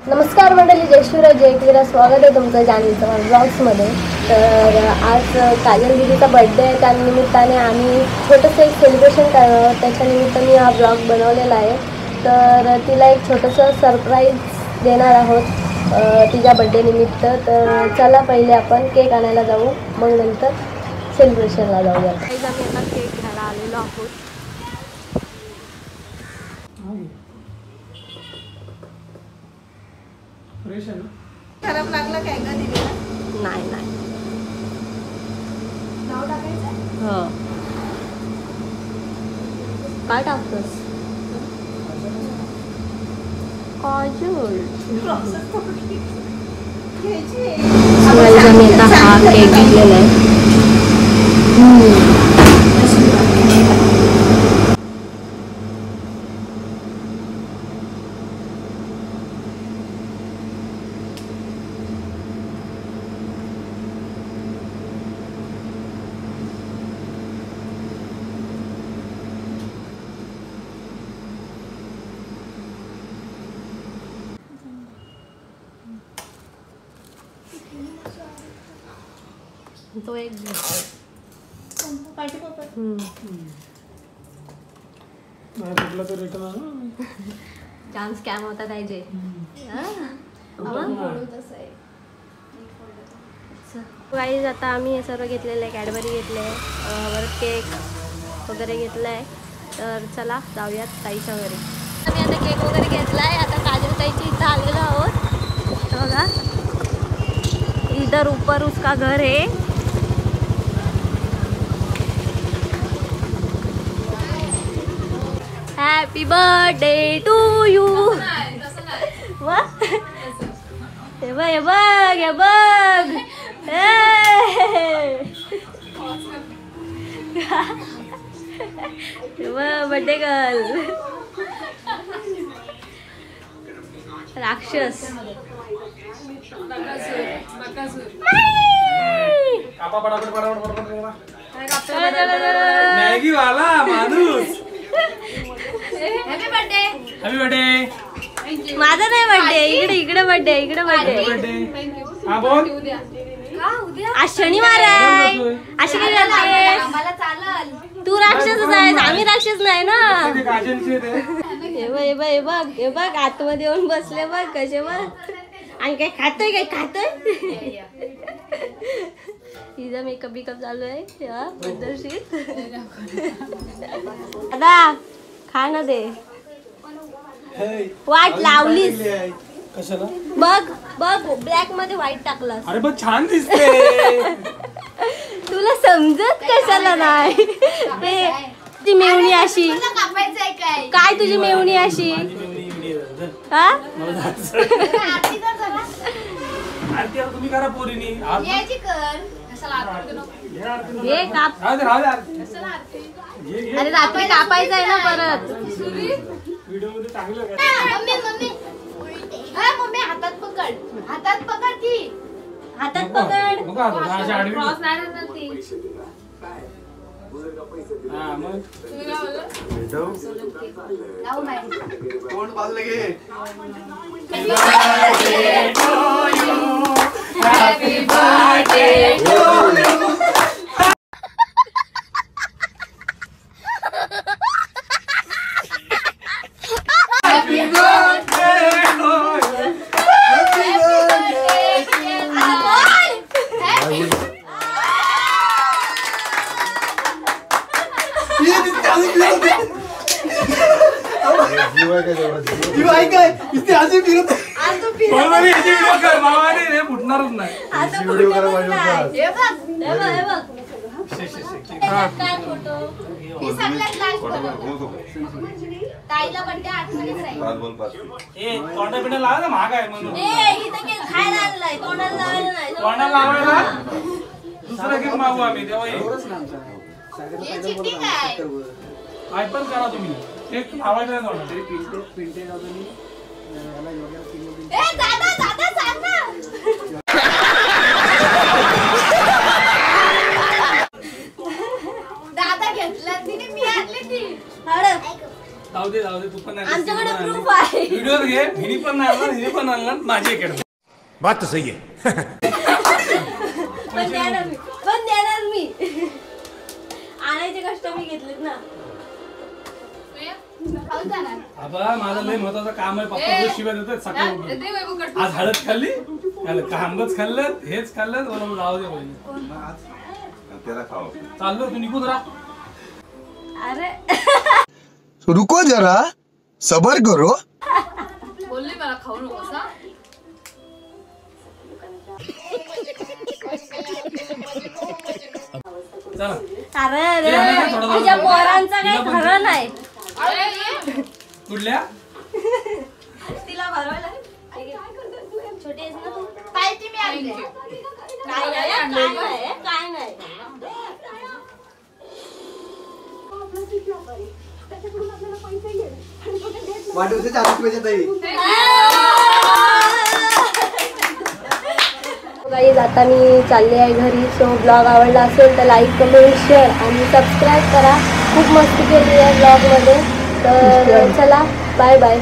नमस्कार मंडळी, जय शिवराय, जय क्रीडा. स्वागत आहे तुमचं जाणीवच्या ब्लॉग्समध्ये. तर आज काजल दीदीचा बड्डे आहे, त्यानिमित्ताने आम्ही छोटंसं एक सेलिब्रेशन करणार आहोत. त्याच्यानिमित्त मी हा ब्लॉग बनवलेला आहे. तर तिला एक छोटंसं सरप्राईज देणार आहोत तिच्या बड्डेनिमित्त. तर चला पहिले आपण केक आणायला जाऊ, मग नंतर सेलिब्रेशनला जाऊया. आम्ही आता केक घ्यायला आलेलो आहोत. खराब लागला काय का दिलेला? नाही नाही, नाव टाकायचं. हो. काय टाकतोस? काजल. मी आता हा केक घेतलेला आहे. तो एक छान स्कॅम होता पाहिजे. गाईज आता आम्ही हे सर्व घेतलेलं आहे. कॅडबरी घेतले, परत केक वगैरे घेतलं आहे. तर चला जाऊयात ताईच्या घरी. आम्ही आता केक वगैरे घेतला आहे. आता काजल ताईची इथं आलेलो आहोत. बघा, इधर ऊपर उसका घर है. Happy birthday to you. हे बघ, हे बघ, हे बघ. हे बघ, बर्थडे गर्ल. राक्षस. मॅगी वाला माणूस. Happy birthday. Happy birthday. माझा नाही बर्थडे. इकडे इकडे बर्थडे, इकडे बर्थडे. हा बोल. का उद्या? आज शनिवार आहे. अशी काय करते? आम्हाला चालल. तू राक्षसच आहेस, आम्ही राक्षस नाही ना. हे बघ, हे बघ, हे बघ, आतमध्ये येऊन बसले बघ कसे बघ. आणि काय खातोय, काय खातोय. तिचा मेकअप बिकअप चालू आहे पद्धतशीर. दादा खा ना दे. वाट लावलीस कशाला? बघ बघ, ब्लॅक मध्ये व्हाईट टाकलास. अरे पण छान दिसते. तुला समजत कशाला नाही. ते ती मेवणी अशी. कापायचंय काय? काय तुझी मेवणी अशी? हा, आरती तुम्ही करा पोरीनी. यायची कर. कशाला आरती नको? हे काप. कशाला आरती? अरे रात्री कापायचं आहे ना परत. व्हिडिओ मध्ये चांगलं मम्मी मम्मी मम्मी हातात पकड. हातात पकड ती. हातात पकड. क्रॉस नाही ना ती. हा मग लावू बाई. कोण बाजूला घे. Happy birthday to you. फुटणारच नाही. आता व्हिडिओ करा फोटो माझ्या हे बघ. हे बघ, हे बघ. काय फोटो? ही सगळ्यात लास्ट फोटो. ताईला बर्थडे आठवणीच राहील. ए तोंडा बिंडा लावा ना, महाग आहे म्हणून. ए, इथं केक खायला आणलाय, तोंडाला लावायला नाही. तोंडाला लावायला दुसरा केक मागू आम्ही तेव्हा ये. हे चिठ्ठी काय? काय पण करा तुम्ही. केक लावायचा नाही तोंडाला. ए दादा दादा सांग ना. दादा घेतला तिने, मी आणली ती. हळद. जाऊ दे तू पण नाही आमच्याकडे प्रूफ आहे. व्हिडिओ घे हिनी पण नाही आणणार हिनी पण आणणार माझी इकडे बात तो सही है. पण देणार मी आणायचे कष्ट मी घेतलेत ना. आबा माझं लय महत्वाचं काम आहे पप्पा रोज शिवाय देतात सकाळी उठून. आज हळद खाल्ली आंबच खाल्लं हेच खाल्लं मला जाऊ दे पहिले त्याला खाऊ चाललो तू निघून राहा. अरे रुको जरा सबर करो. बोलले मला खाऊ नकोस हा. चला अरे तुझ्या पोरांचं काही खरं नाही. अरे ये. कुठल्या तिला भरवायला छोटी आहेस ना तू. काय ती मी आणली काय नाही. वाढदिवसाच्या शुभेच्छा ताई. गाईज आता मी चालले आहे घरी. सो ब्लॉग आवडला असेल तर लाईक कमेंट शेअर आणि सबस्क्राईब करा. खूप मस्ती केली आहे ब्लॉगमध्ये. तर चला बाय बाय.